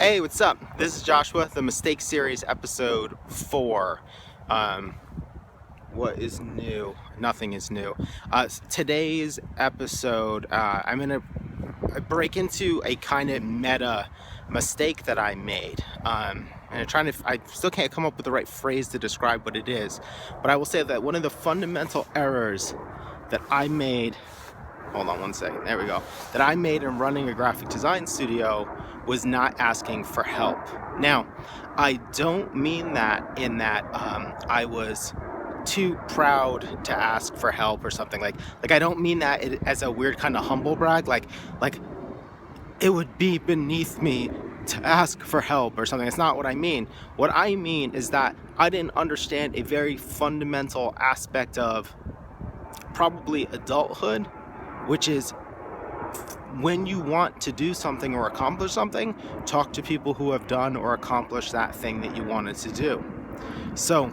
Hey, what's up? This is Joshua, the Mistake Series, episode 4. What is new? Nothing is new. Today's episode, I'm going to break into a kind of meta mistake that I made. And I still can't come up with the right phrase to describe what it is, but I will say that one of the fundamental errors that I made, hold on one second, there we go, that I made in running a graphic design studio was not asking for help. Now, I don't mean that in that I was too proud to ask for help or something. Like I don't mean that as a weird kind of humble brag, like it would be beneath me to ask for help or something. It's not what I mean. What I mean is that I didn't understand a very fundamental aspect of probably adulthood, which is when you want to do something or accomplish something, talk to people who have done or accomplished that thing that you wanted to do. So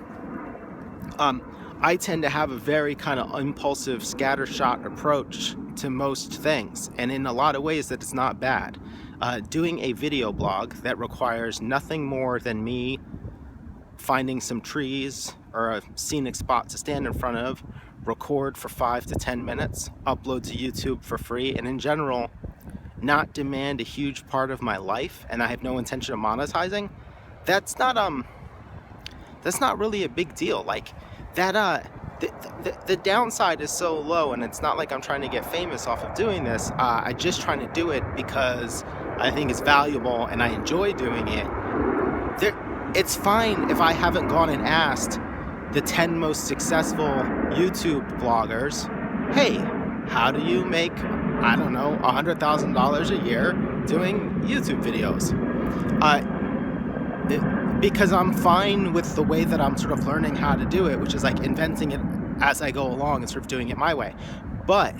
I tend to have a very kind of impulsive, scattershot approach to most things, and in a lot of ways that it's not bad. Doing a video blog that requires nothing more than me finding some trees or a scenic spot to stand in front of, record for 5 to 10 minutes, upload to YouTube for free, and in general not demand a huge part of my life, and I have no intention of monetizing, that's not really a big deal. Like that the downside is so low, and it's not like I'm trying to get famous off of doing this. I'm just trying to do it because I think it's valuable and I enjoy doing it. It's fine if I haven't gone and asked the 10 most successful YouTube bloggers, hey, how do you make, I don't know, $100,000 a year doing YouTube videos? Because I'm fine with the way that I'm sort of learning how to do it, which is like inventing it as I go along and sort of doing it my way. But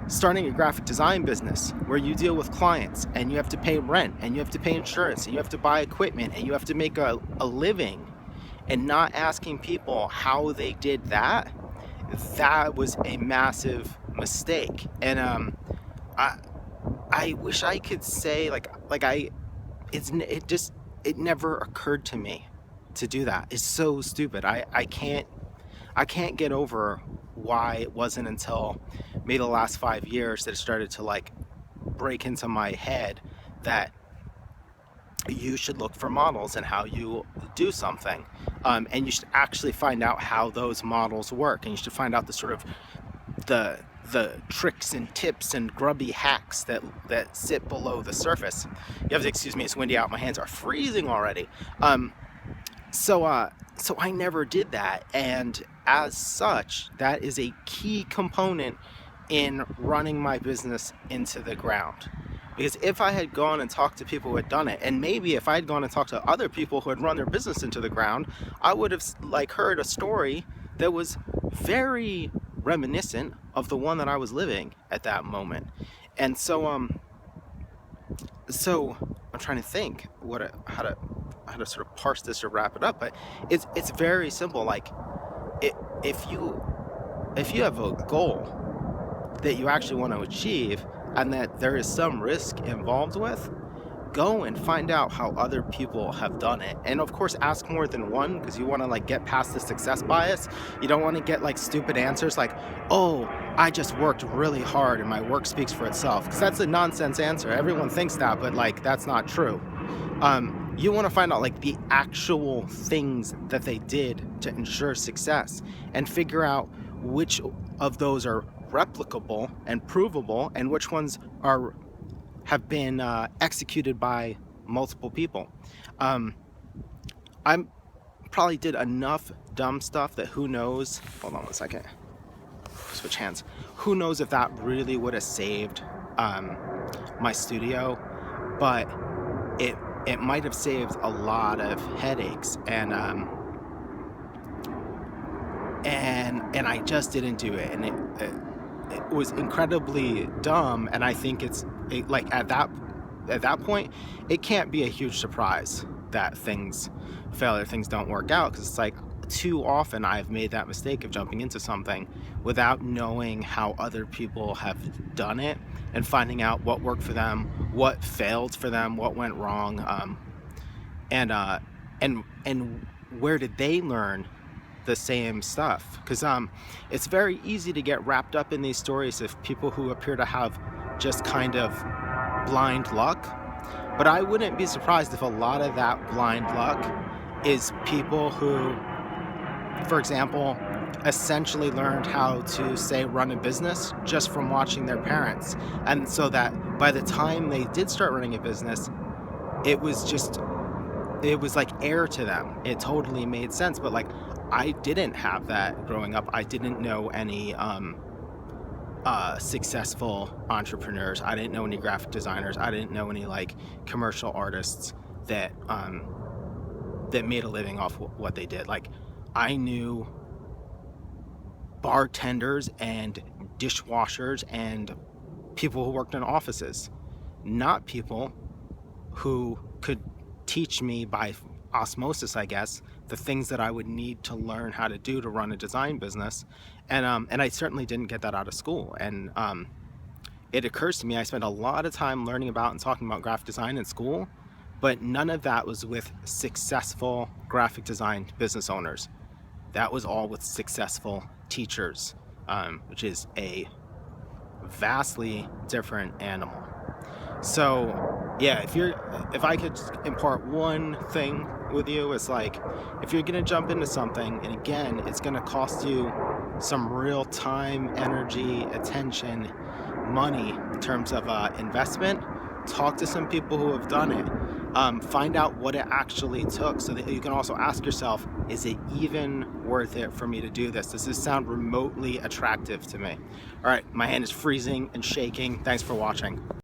starting a graphic design business where you deal with clients and you have to pay rent and you have to pay insurance and you have to buy equipment and you have to make a living, and not asking people how they did that was a massive mistake. And I wish I could say it never occurred to me to do that. It's so stupid. I can't get over why it wasn't until maybe the last 5 years that it started to like break into my head that you should look for models and how you do something, and you should actually find out how those models work, and you should find out the sort of the tricks and tips and grubby hacks that sit below the surface. You have to excuse me, it's windy out, my hands are freezing already. So I never did that, and as such, that is a key component in running my business into the ground. Because if I had gone and talked to people who had done it, and maybe if I had gone and talked to other people who had run their business into the ground, I would have heard a story that was very reminiscent of the one that I was living at that moment. And so I'm trying to think how to sort of parse this or wrap it up. But it's very simple. Like if you have a goal that you actually want to achieve, and that there is some risk involved with, go and find out how other people have done it. And of course, ask more than one, because you want to get past the success bias. You don't want to get stupid answers like, oh, I just worked really hard and my work speaks for itself, because that's a nonsense answer. Everyone thinks that, but that's not true. You want to find out the actual things that they did to ensure success, and figure out which of those are replicable and provable, and which ones have been executed by multiple people. I probably did enough dumb stuff that who knows, hold on one second, switch hands, who knows if that really would have saved my studio, but it might have saved a lot of headaches, and I just didn't do it, and it was incredibly dumb. And I think at that point, it can't be a huge surprise that things fail or things don't work out, because it's too often I've made that mistake of jumping into something without knowing how other people have done it and finding out what worked for them, what failed for them, what went wrong, and and where did they learn the same stuff? Because it's very easy to get wrapped up in these stories of people who appear to have just kind of blind luck. But I wouldn't be surprised if a lot of that blind luck is people who, for example, essentially learned how to, say, run a business just from watching their parents. And so that by the time they did start running a business, it was just, it was like air to them. It totally made sense. But like, I didn't have that growing up. I didn't know any successful entrepreneurs. I didn't know any graphic designers. I didn't know any like commercial artists that that made a living off what they did. Like, I knew bartenders and dishwashers and people who worked in offices, not people who could teach me by osmosis, I guess, the things that I would need to learn how to do to run a design business. And I certainly didn't get that out of school. And it occurs to me I spent a lot of time learning about and talking about graphic design in school, but none of that was with successful graphic design business owners. That was all with successful teachers, which is a vastly different animal. So yeah, if I could just impart one thing with you, it's like, if you're gonna jump into something, and again, it's gonna cost you some real time, energy, attention, money in terms of investment, talk to some people who have done it. Find out what it actually took, so that you can also ask yourself, is it even worth it for me to do this? Does this sound remotely attractive to me? All right, my hand is freezing and shaking. Thanks for watching.